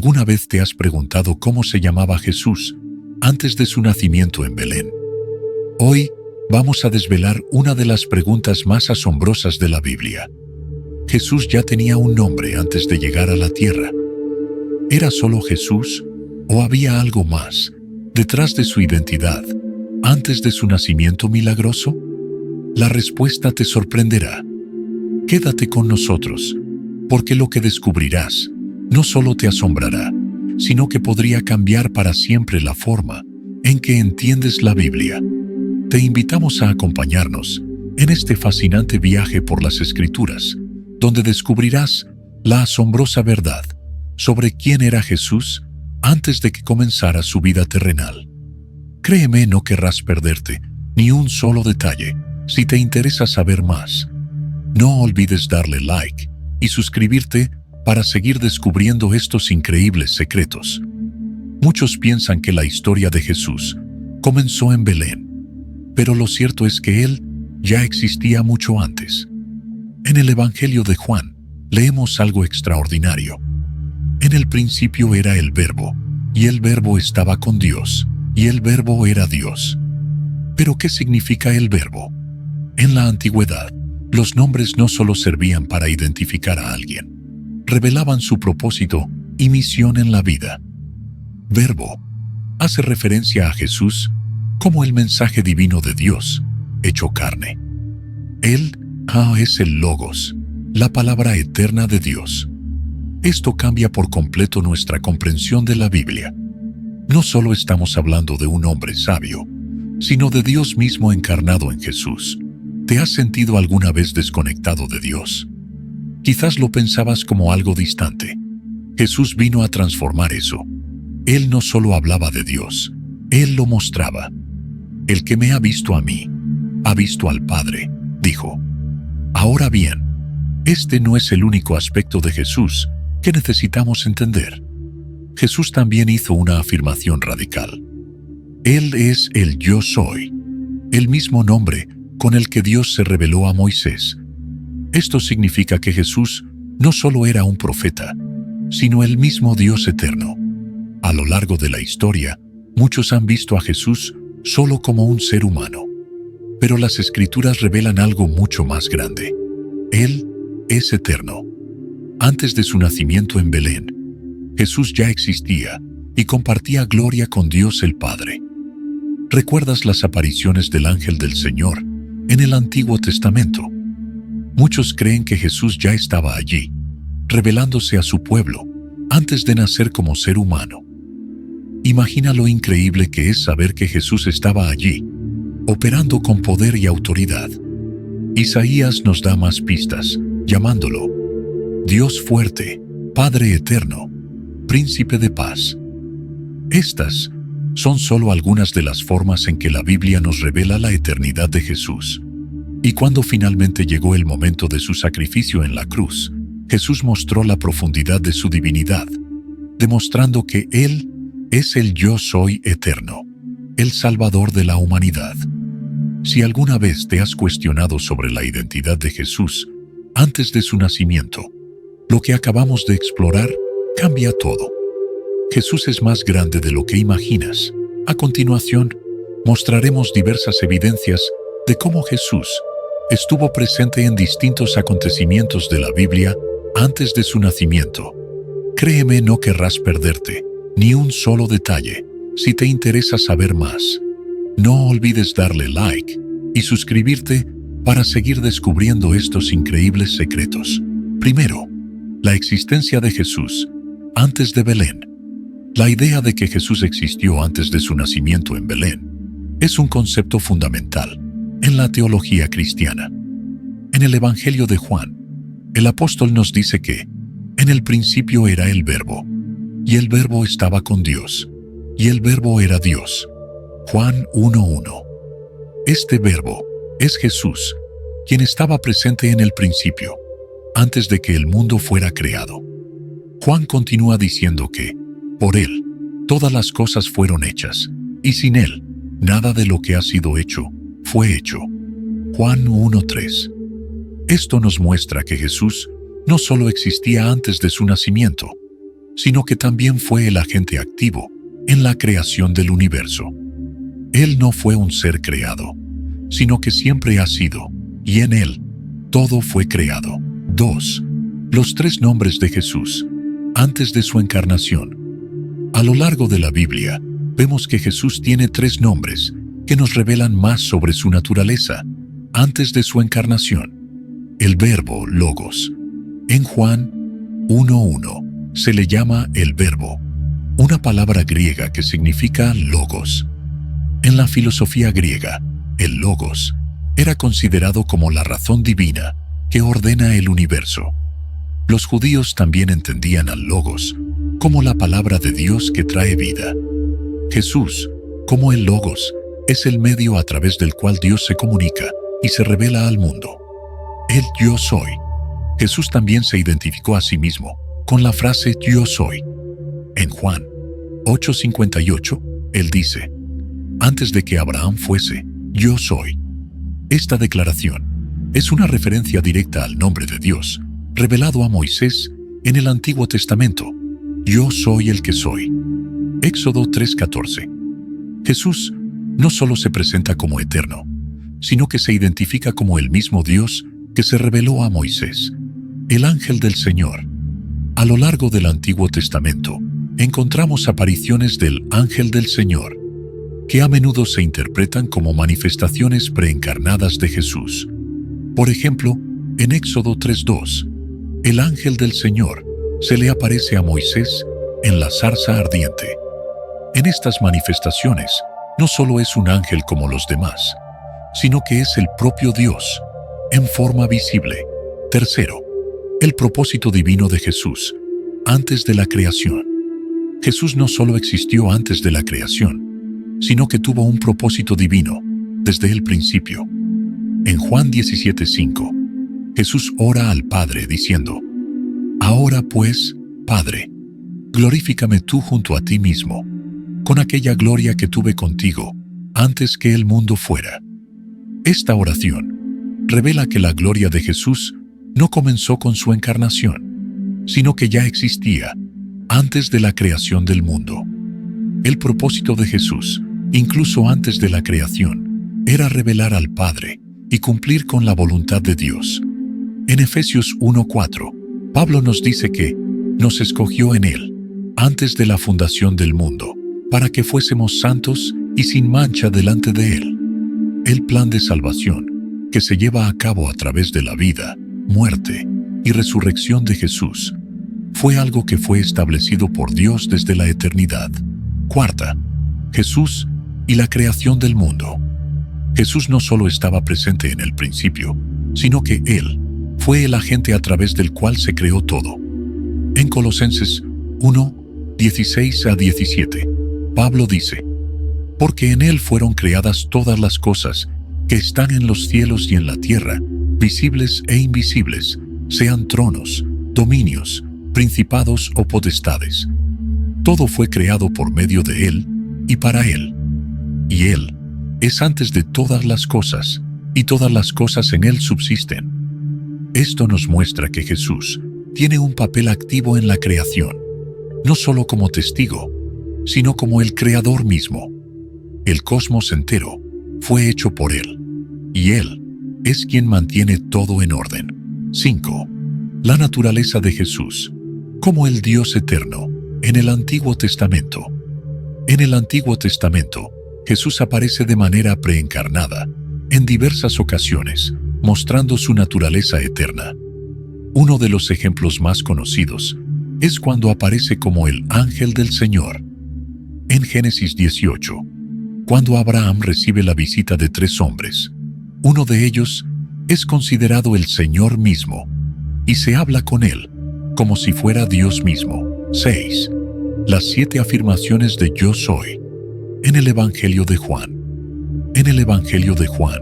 ¿Alguna vez te has preguntado cómo se llamaba Jesús antes de su nacimiento en Belén? Hoy vamos a desvelar una de las preguntas más asombrosas de la Biblia. ¿Jesús ya tenía un nombre antes de llegar a la tierra? ¿Era solo Jesús o había algo más detrás de su identidad antes de su nacimiento milagroso? La respuesta te sorprenderá. Quédate con nosotros, porque lo que descubrirás no solo te asombrará, sino que podría cambiar para siempre la forma en que entiendes la Biblia. Te invitamos a acompañarnos en este fascinante viaje por las Escrituras, donde descubrirás la asombrosa verdad sobre quién era Jesús antes de que comenzara su vida terrenal. Créeme, no querrás perderte ni un solo detalle si te interesa saber más. No olvides darle like y suscribirte para seguir descubriendo estos increíbles secretos. Muchos piensan que la historia de Jesús comenzó en Belén, pero lo cierto es que Él ya existía mucho antes. En el Evangelio de Juan leemos algo extraordinario. En el principio era el Verbo, y el Verbo estaba con Dios, y el Verbo era Dios. ¿Pero qué significa el Verbo? En la antigüedad, los nombres no solo servían para identificar a alguien, revelaban su propósito y misión en la vida. Verbo hace referencia a Jesús como el mensaje divino de Dios, hecho carne. Él es el Logos, la palabra eterna de Dios. Esto cambia por completo nuestra comprensión de la Biblia. No solo estamos hablando de un hombre sabio, sino de Dios mismo encarnado en Jesús. ¿Te has sentido alguna vez desconectado de Dios? Quizás lo pensabas como algo distante. Jesús vino a transformar eso. Él no solo hablaba de Dios, Él lo mostraba. El que me ha visto a mí, ha visto al Padre, dijo. Ahora bien, este no es el único aspecto de Jesús que necesitamos entender. Jesús también hizo una afirmación radical. Él es el Yo Soy, el mismo nombre con el que Dios se reveló a Moisés. Esto significa que Jesús no solo era un profeta, sino el mismo Dios eterno. A lo largo de la historia, muchos han visto a Jesús solo como un ser humano. Pero las Escrituras revelan algo mucho más grande. Él es eterno. Antes de su nacimiento en Belén, Jesús ya existía y compartía gloria con Dios el Padre. ¿Recuerdas las apariciones del ángel del Señor en el Antiguo Testamento? Muchos creen que Jesús ya estaba allí, revelándose a su pueblo antes de nacer como ser humano. Imagina lo increíble que es saber que Jesús estaba allí, operando con poder y autoridad. Isaías nos da más pistas, llamándolo Dios fuerte, Padre eterno, Príncipe de paz. Estas son solo algunas de las formas en que la Biblia nos revela la eternidad de Jesús. Y cuando finalmente llegó el momento de su sacrificio en la cruz, Jesús mostró la profundidad de su divinidad, demostrando que Él es el Yo Soy eterno, el Salvador de la humanidad. Si alguna vez te has cuestionado sobre la identidad de Jesús antes de su nacimiento, lo que acabamos de explorar cambia todo. Jesús es más grande de lo que imaginas. A continuación, mostraremos diversas evidencias de cómo Jesús estuvo presente en distintos acontecimientos de la Biblia antes de su nacimiento. Créeme, no querrás perderte ni un solo detalle si te interesa saber más. No olvides darle like y suscribirte para seguir descubriendo estos increíbles secretos. Primero, la existencia de Jesús antes de Belén. La idea de que Jesús existió antes de su nacimiento en Belén es un concepto fundamental en la teología cristiana. En el Evangelio de Juan, el apóstol nos dice que en el principio era el Verbo, y el Verbo estaba con Dios, y el Verbo era Dios. Juan 1:1. Este Verbo es Jesús, quien estaba presente en el principio, antes de que el mundo fuera creado. Juan continúa diciendo que, por Él, todas las cosas fueron hechas, y sin Él, nada de lo que ha sido hecho, fue hecho. Juan 1:3. Esto nos muestra que Jesús no solo existía antes de su nacimiento, sino que también fue el agente activo en la creación del universo. Él no fue un ser creado, sino que siempre ha sido, y en Él todo fue creado. 2. Los 3 nombres de Jesús antes de su encarnación. A lo largo de la Biblia, vemos que Jesús tiene 3 nombres que nos revelan más sobre su naturaleza antes de su encarnación. El verbo Logos. En Juan 1:1 se le llama el verbo, una palabra griega que significa logos. En la filosofía griega, el logos era considerado como la razón divina que ordena el universo. Los judíos también entendían al logos como la palabra de Dios que trae vida. Jesús, como el logos, es el medio a través del cual Dios se comunica y se revela al mundo. El yo soy. Jesús también se identificó a sí mismo con la frase yo soy. En Juan 8:58, Él dice: antes de que Abraham fuese, yo soy. Esta declaración es una referencia directa al nombre de Dios, revelado a Moisés en el Antiguo Testamento. Yo soy el que soy. Éxodo 3:14. Jesús no solo se presenta como eterno, sino que se identifica como el mismo Dios que se reveló a Moisés, el ángel del Señor. A lo largo del Antiguo Testamento, encontramos apariciones del ángel del Señor, que a menudo se interpretan como manifestaciones preencarnadas de Jesús. Por ejemplo, en Éxodo 3:2, el ángel del Señor se le aparece a Moisés en la zarza ardiente. En estas manifestaciones, no solo es un ángel como los demás, sino que es el propio Dios, en forma visible. Tercero, el propósito divino de Jesús, antes de la creación. Jesús no solo existió antes de la creación, sino que tuvo un propósito divino desde el principio. En Juan 17:5, Jesús ora al Padre diciendo: ahora pues, Padre, glorifícame tú junto a ti mismo, con aquella gloria que tuve contigo antes que el mundo fuera. Esta oración revela que la gloria de Jesús no comenzó con su encarnación, sino que ya existía antes de la creación del mundo. El propósito de Jesús, incluso antes de la creación, era revelar al Padre y cumplir con la voluntad de Dios. En Efesios 1:4, Pablo nos dice que nos escogió en Él, antes de la fundación del mundo, para que fuésemos santos y sin mancha delante de Él. El plan de salvación, que se lleva a cabo a través de la vida, muerte y resurrección de Jesús, fue algo que fue establecido por Dios desde la eternidad. Cuarta, Jesús y la creación del mundo. Jesús no solo estaba presente en el principio, sino que Él fue el agente a través del cual se creó todo. En Colosenses 1:16-17, Pablo dice: porque en Él fueron creadas todas las cosas que están en los cielos y en la tierra, visibles e invisibles, sean tronos, dominios, principados o potestades. Todo fue creado por medio de Él y para Él. Y Él es antes de todas las cosas, y todas las cosas en Él subsisten. Esto nos muestra que Jesús tiene un papel activo en la creación, no solo como testigo, sino como el Creador mismo. El cosmos entero fue hecho por Él, y Él es quien mantiene todo en orden. 5. La naturaleza de Jesús, como el Dios eterno, en el Antiguo Testamento. En el Antiguo Testamento, Jesús aparece de manera preencarnada en diversas ocasiones, mostrando su naturaleza eterna. Uno de los ejemplos más conocidos es cuando aparece como el ángel del Señor. En Génesis 18, cuando Abraham recibe la visita de 3 hombres, uno de ellos es considerado el Señor mismo, y se habla con él como si fuera Dios mismo. 6. Las 7 afirmaciones de yo soy. En el Evangelio de Juan. En el Evangelio de Juan,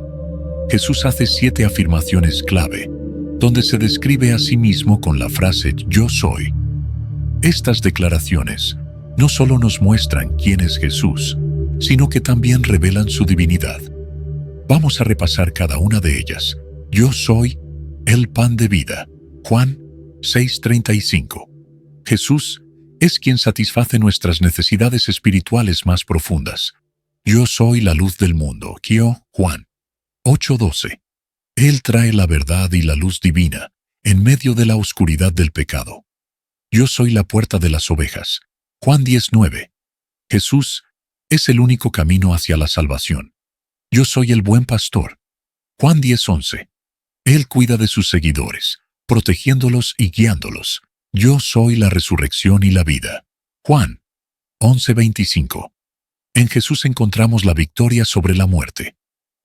Jesús hace 7 afirmaciones clave, donde se describe a sí mismo con la frase yo soy. Estas declaraciones no solo nos muestran quién es Jesús, sino que también revelan su divinidad. Vamos a repasar cada una de ellas. Yo soy el pan de vida. Juan 6:35. Jesús Es quien satisface nuestras necesidades espirituales más profundas. Yo soy la luz del mundo. Juan 8:12. Él trae la verdad y la luz divina en medio de la oscuridad del pecado. Yo soy la puerta de las ovejas. Juan 10:9. Jesús es el único camino hacia la salvación. Yo soy el buen pastor. Juan 10:11. Él cuida de sus seguidores, protegiéndolos y guiándolos. Yo soy la resurrección y la vida. Juan 11:25. En Jesús encontramos la victoria sobre la muerte.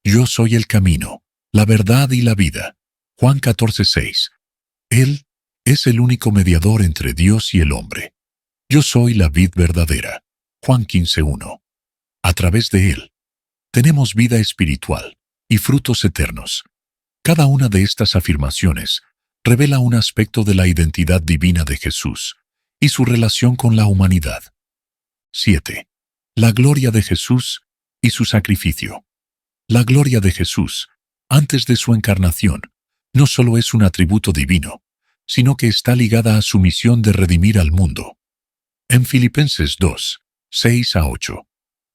Yo soy el camino, la verdad y la vida. Juan 14:6. Él es el único mediador entre Dios y el hombre. Yo soy la vid verdadera. Juan 15:1. A través de Él, tenemos vida espiritual y frutos eternos. Cada una de estas afirmaciones revela un aspecto de la identidad divina de Jesús y su relación con la humanidad. 7. La gloria de Jesús y su sacrificio. La gloria de Jesús, antes de su encarnación, no solo es un atributo divino, sino que está ligada a su misión de redimir al mundo. En Filipenses 2:6-8,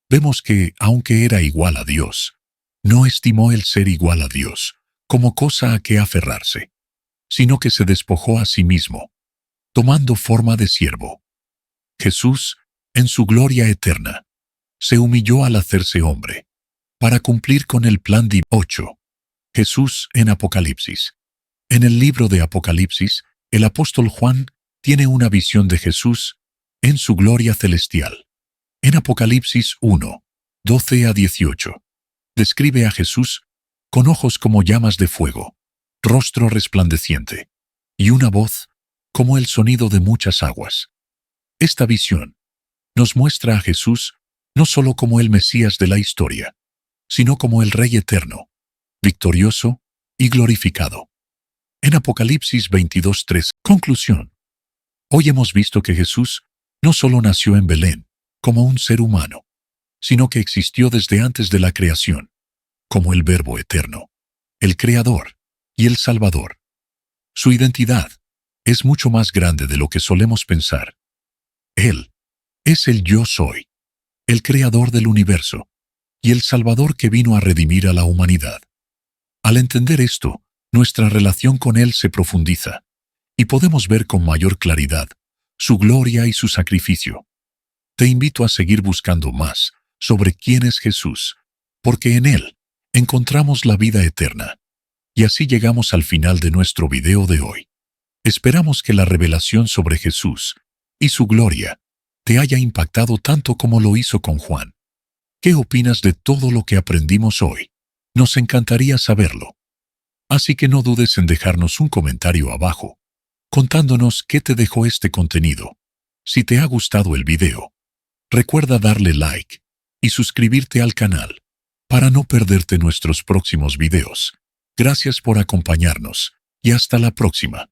vemos que, aunque era igual a Dios, no estimó el ser igual a Dios como cosa a que aferrarse, sino que se despojó a sí mismo, tomando forma de siervo. Jesús, en su gloria eterna, se humilló al hacerse hombre, para cumplir con el plan divino. 8. Jesús en Apocalipsis. En el libro de Apocalipsis, el apóstol Juan tiene una visión de Jesús en su gloria celestial. En Apocalipsis 1:12-18, describe a Jesús con ojos como llamas de fuego, rostro resplandeciente, y una voz como el sonido de muchas aguas. Esta visión nos muestra a Jesús no solo como el Mesías de la historia, sino como el Rey eterno, victorioso y glorificado. En Apocalipsis 22:3, conclusión. Hoy hemos visto que Jesús no solo nació en Belén como un ser humano, sino que existió desde antes de la creación, como el Verbo eterno, el Creador y el Salvador. Su identidad es mucho más grande de lo que solemos pensar. Él es el Yo Soy, el Creador del universo, y el Salvador que vino a redimir a la humanidad. Al entender esto, nuestra relación con Él se profundiza, y podemos ver con mayor claridad su gloria y su sacrificio. Te invito a seguir buscando más sobre quién es Jesús, porque en Él encontramos la vida eterna. Y así llegamos al final de nuestro video de hoy. Esperamos que la revelación sobre Jesús y su gloria te haya impactado tanto como lo hizo con Juan. ¿Qué opinas de todo lo que aprendimos hoy? Nos encantaría saberlo. Así que no dudes en dejarnos un comentario abajo, contándonos qué te dejó este contenido. Si te ha gustado el video, recuerda darle like y suscribirte al canal para no perderte nuestros próximos videos. Gracias por acompañarnos y hasta la próxima.